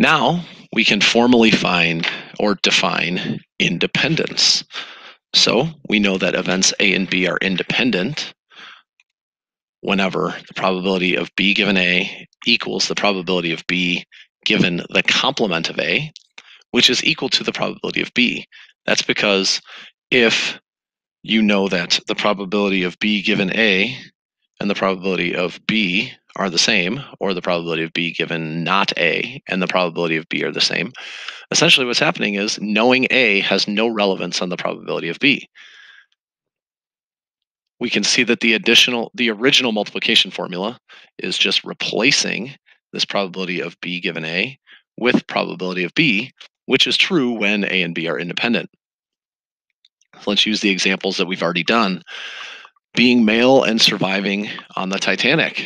Now we can formally find or define independence. So we know that events A and B are independent whenever the probability of B given A equals the probability of B given the complement of A, which is equal to the probability of B. That's because if you know that the probability of B given A and the probability of B are the same, or the probability of B given not A and the probability of B are the same, essentially what's happening is knowing A has no relevance on the probability of B. We can see that the original multiplication formula is just replacing this probability of B given A with probability of B, which is true when A and B are independent. So let's use the examples that we've already done. Being male and surviving on the Titanic.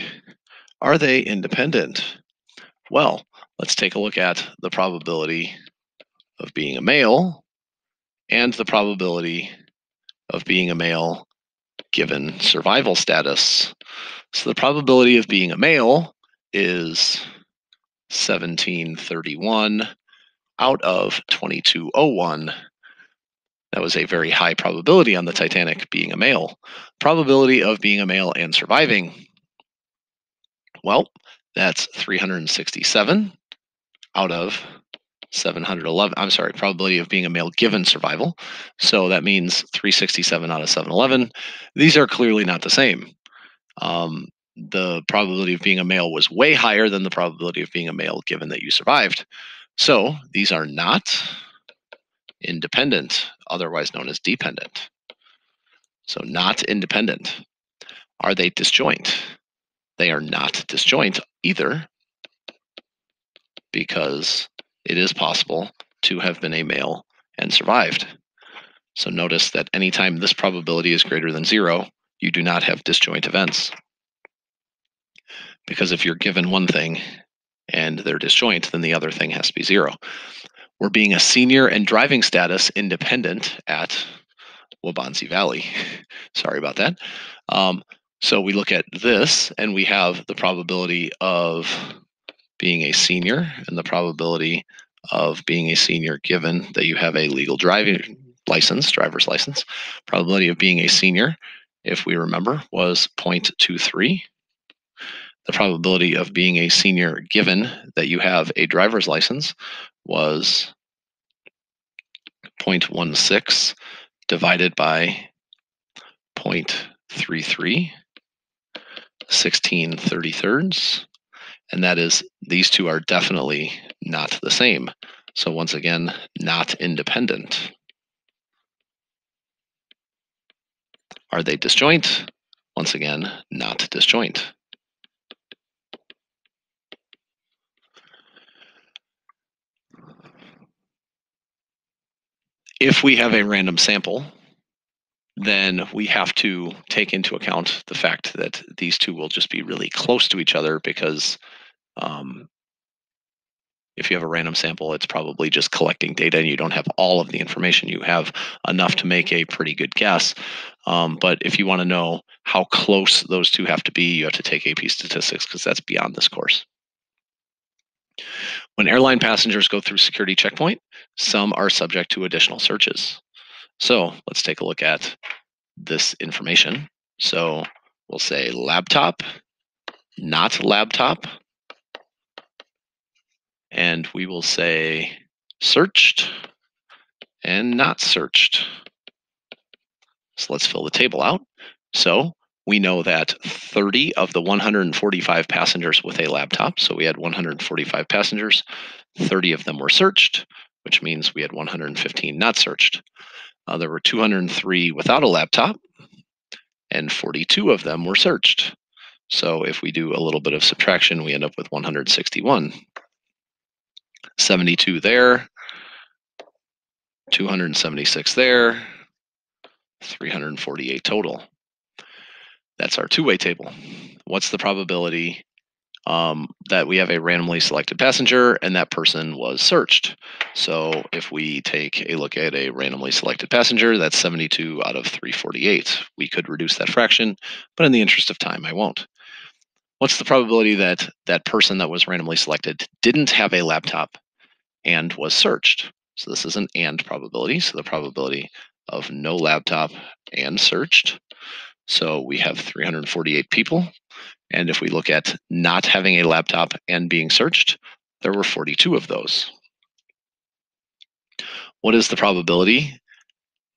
Are they independent? Well, let's take a look at the probability of being a male and the probability of being a male given survival status. So the probability of being a male is 1731 out of 2201. That was a very high probability on the Titanic being a male. Probability of being a male and surviving. Well, that's 367 out of 711. I'm sorry, probability of being a male given survival. So that means 367 out of 711. These are clearly not the same. The probability of being a male was way higher than the probability of being a male given that you survived. So these are not independent, otherwise known as dependent. So not independent. Are they disjoint? They are not disjoint either, because it is possible to have been a male and survived. So notice that anytime this probability is greater than 0, you do not have disjoint events. Because if you're given one thing and they're disjoint, then the other thing has to be 0. We're being a senior and driving status independent at Wabansie Valley. Sorry about that. So we look at this and we have the probability of being a senior and the probability of being a senior given that you have a legal driving license, driver's license. Probability of being a senior, if we remember, was 0.23. The probability of being a senior given that you have a driver's license was 0.16 divided by 0.33, 16/33. And that is, these two are definitely not the same. So once again, not independent. Are they disjoint? Once again, not disjoint. If we have a random sample, then we have to take into account the fact that these two will just be really close to each other, because if you have a random sample, it's probably just collecting data and you don't have all of the information. You have enough to make a pretty good guess. But if you want to know how close those two have to be, you have to take AP statistics, because that's beyond this course. When airline passengers go through security checkpoint, some are subject to additional searches. So let's take a look at this information. So we'll say laptop, not laptop, and we will say searched and not searched. So let's fill the table out. So we know that 30 of the 145 passengers with a laptop, so we had 145 passengers, 30 of them were searched, which means we had 115 not searched. There were 203 without a laptop, and 42 of them were searched. So if we do a little bit of subtraction, we end up with 161. 72 there, 276 there, 348 total. That's our two-way table. What's the probability that we have a randomly selected passenger and that person was searched? So if we take a look at a randomly selected passenger, that's 72 out of 348. We could reduce that fraction, but in the interest of time, I won't. What's the probability that that person that was randomly selected didn't have a laptop and was searched. So this is an and probability. So the probability of no laptop and searched. So we have 348 people. And if we look at not having a laptop and being searched, there were 42 of those. What is the probability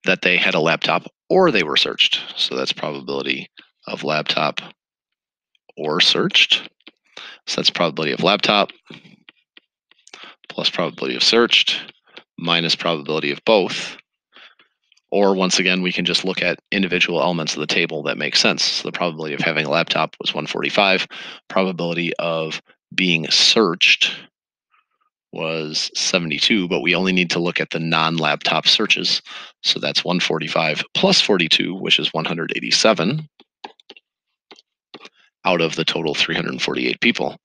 that they had a laptop or they were searched? So that's probability of laptop or searched. So that's probability of laptop plus probability of searched minus probability of both. Or once again, we can just look at individual elements of the table that make sense. So the probability of having a laptop was 145. Probability of being searched was 72, but we only need to look at the non-laptop searches. So that's 145 plus 42, which is 187 out of the total 348 people.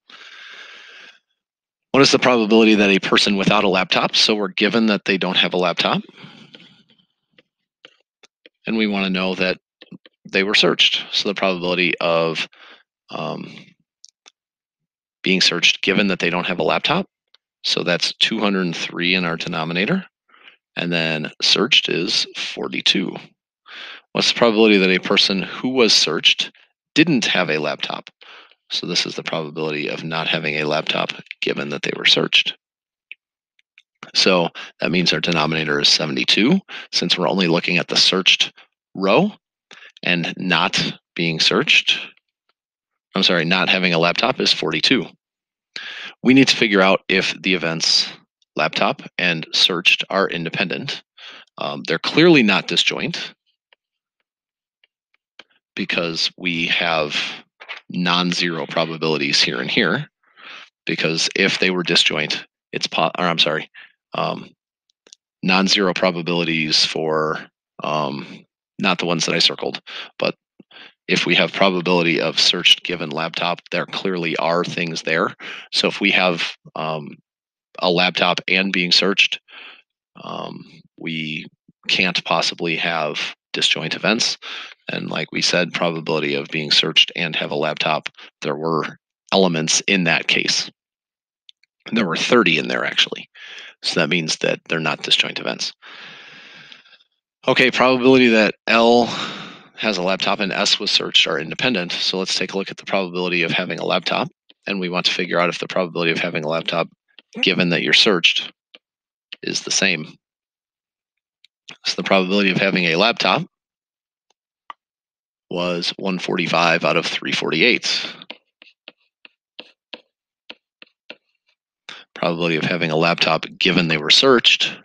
What is the probability that a person without a laptop? So we're given that they don't have a laptop. And we want to know that they were searched. So the probability of being searched given that they don't have a laptop. So that's 203 in our denominator. And then searched is 42. What's the probability that a person who was searched didn't have a laptop? So this is the probability of not having a laptop given that they were searched. So that means our denominator is 72, since we're only looking at the searched row and not being searched. I'm sorry, not having a laptop is 42. We need to figure out if the events laptop and searched are independent. They're clearly not disjoint because we have non-zero probabilities here and here. Because if they were disjoint, non-zero probabilities for not the ones that I circled, but if we have probability of searched given laptop, there clearly are things there. So if we have a laptop and being searched, we can't possibly have disjoint events. And like we said, probability of being searched and have a laptop, there were elements in that case. And there were 30 in there actually. So that means that they're not disjoint events. Okay, probability that L has a laptop and S was searched are independent. So let's take a look at the probability of having a laptop. And we want to figure out if the probability of having a laptop, given that you're searched, is the same. So the probability of having a laptop was 145 out of 348. Probability of having a laptop given they were searched.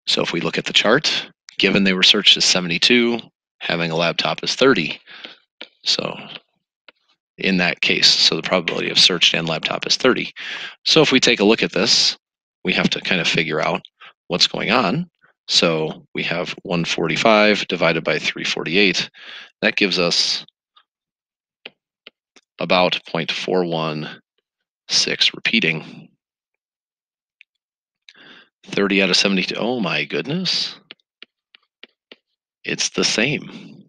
So if we look at the chart, given they were searched is 72, having a laptop is 30. So in that case, so the probability of searched and laptop is 30. So if we take a look at this, we have to kind of figure out what's going on. So we have 145 divided by 348. That gives us about 0.416 repeating. 30 out of 72. Oh my goodness. It's the same.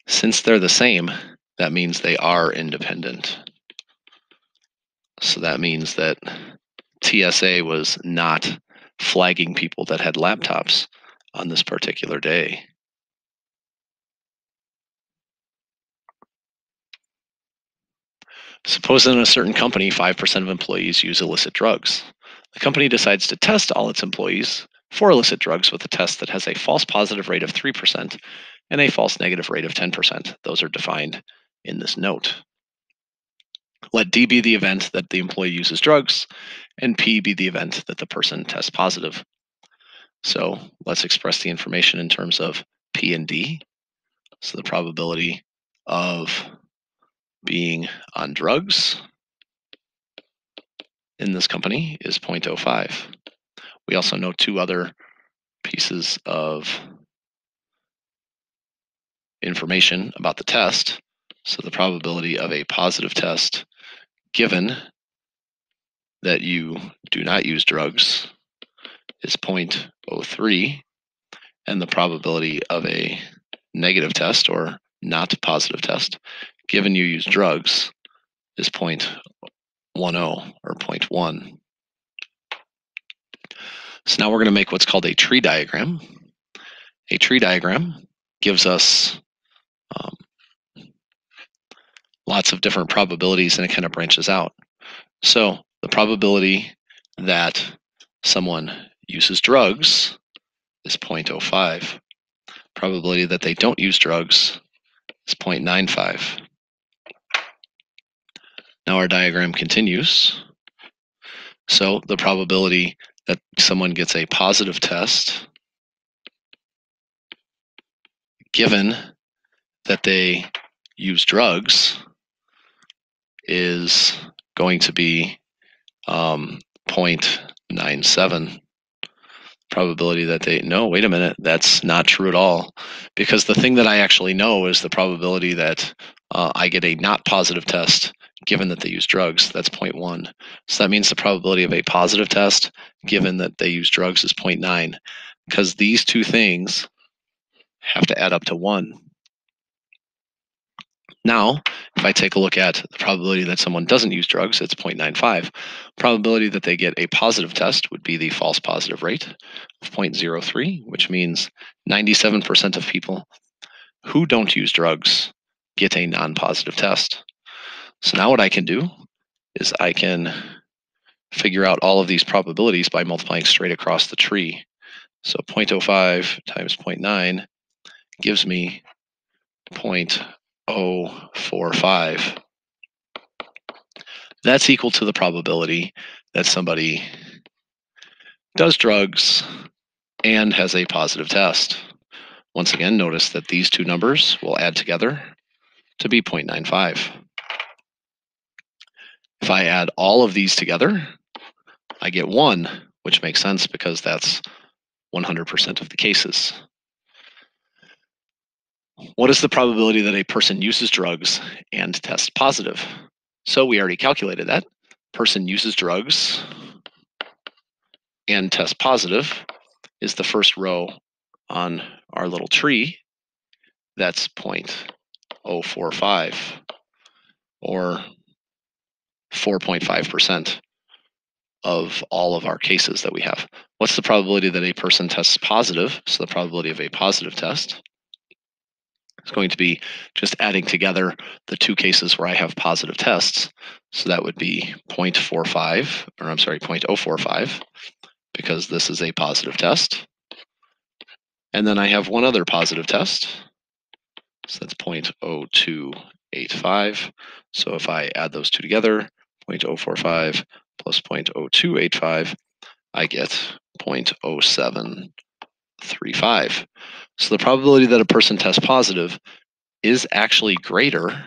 Since they're the same, that means they are independent. So that means that TSA was not flagging people that had laptops on this particular day. Suppose in a certain company, 5% of employees use illicit drugs. The company decides to test all its employees for illicit drugs with a test that has a false positive rate of 3% and a false negative rate of 10%. Those are defined in this note. Let D be the event that the employee uses drugs, and P be the event that the person tests positive. So let's express the information in terms of P and D. So the probability of being on drugs in this company is 0.05. We also know two other pieces of information about the test. So the probability of a positive test given that you do not use drugs is 0.03, and the probability of a negative test or not positive test given you use drugs is 0.10 or 0.1. So now we're going to make what's called a tree diagram. A tree diagram gives us lots of different probabilities, and it kind of branches out. So the probability that someone uses drugs is 0.05. Probability that they don't use drugs is 0.95. Now our diagram continues. So the probability that someone gets a positive test, given that they use drugs, is going to be 0.97. Probability that they, no, wait a minute, that's not true at all. Because the thing that I actually know is the probability that I get a not positive test given that they use drugs, that's 0.1. So that means the probability of a positive test given that they use drugs is 0.9, because these two things have to add up to 1. Now, if I take a look at the probability that someone doesn't use drugs, it's 0.95. Probability that they get a positive test would be the false positive rate of 0.03, which means 97% of people who don't use drugs get a non-positive test. So now what I can do is I can figure out all of these probabilities by multiplying straight across the tree. So 0.05 times 0.9 gives me 0.045. That's equal to the probability that somebody does drugs and has a positive test. Once again, notice that these two numbers will add together to be 0.95. If I add all of these together, I get 1, which makes sense because that's 100% of the cases. What is the probability that a person uses drugs and tests positive? So we already calculated that. Person uses drugs and tests positive is the first row on our little tree. That's 0.045, or 4.5% of all of our cases that we have. What's the probability that a person tests positive? So the probability of a positive test is going to be just adding together the two cases where I have positive tests. So that would be 0.45, because this is a positive test. And then I have one other positive test. So that's 0.0285. So if I add those two together, 0.045 plus 0.0285, I get 0.0735. So the probability that a person tests positive is actually greater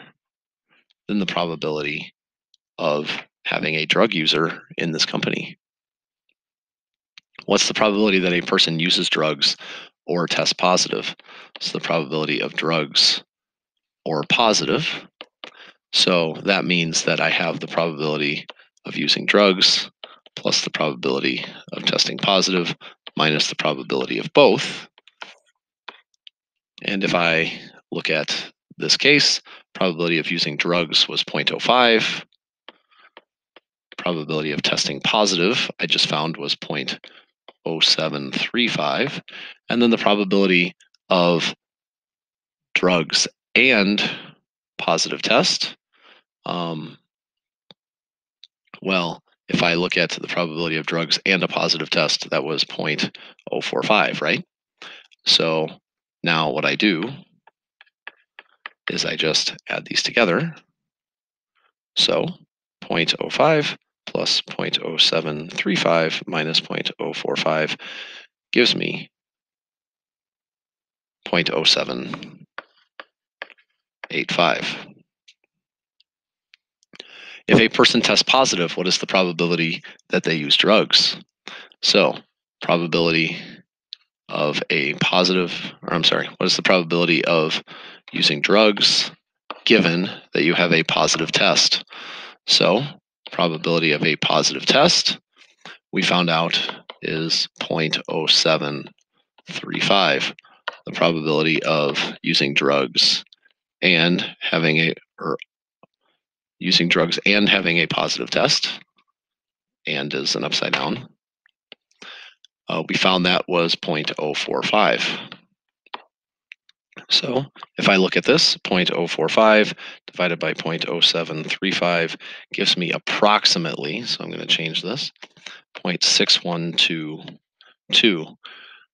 than the probability of having a drug user in this company. What's the probability that a person uses drugs or tests positive? So the probability of drugs or positive. So that means that I have the probability of using drugs plus the probability of testing positive minus the probability of both. And if I look at this case, probability of using drugs was 0.05. Probability of testing positive, I just found, was 0.0735. And then the probability of drugs and positive test, well, if I look at the probability of drugs and a positive test, that was 0.045, right? So now what I do is I just add these together. So 0.05 plus 0.0735 minus 0.045 gives me 0.0785. If a person tests positive, what is the probability that they use drugs? So probability of a positive, or I'm sorry, what is the probability of using drugs given that you have a positive test? So probability of a positive test, we found out, is 0.0735. The probability of using drugs and having a, or using drugs and having a positive test, and is an upside down, We found that was 0.045. So if I look at this, 0.045 divided by 0.0735 gives me approximately, so I'm going to change this, 0.6122.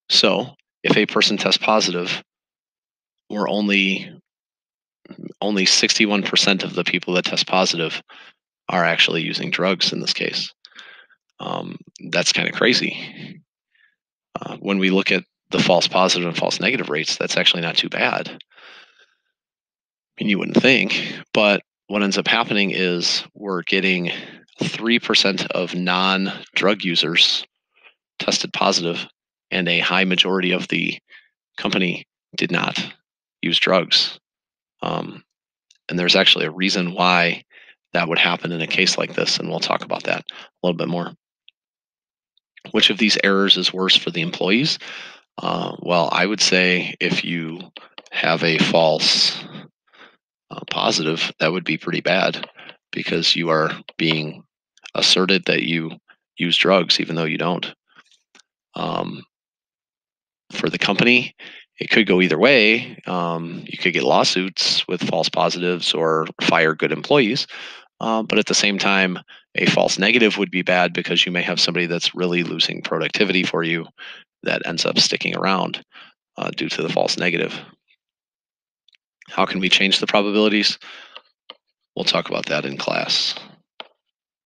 So if a person tests positive, we're only 61% of the people that test positive are actually using drugs in this case. That's kind of crazy. When we look at the false positive and false negative rates, that's actually not too bad. I mean, you wouldn't think, but what ends up happening is we're getting 3% of non-drug users tested positive, and a high majority of the company did not use drugs. And there's actually a reason why that would happen in a case like this, and we'll talk about that a little bit more. Which of these errors is worse for the employees? Well, I would say if you have a false positive, that would be pretty bad because you are being asserted that you use drugs even though you don't. For the company, it could go either way. You could get lawsuits with false positives or fire good employees. But at the same time, a false negative would be bad because you may have somebody that's really losing productivity for you that ends up sticking around due to the false negative. How can we change the probabilities? We'll talk about that in class.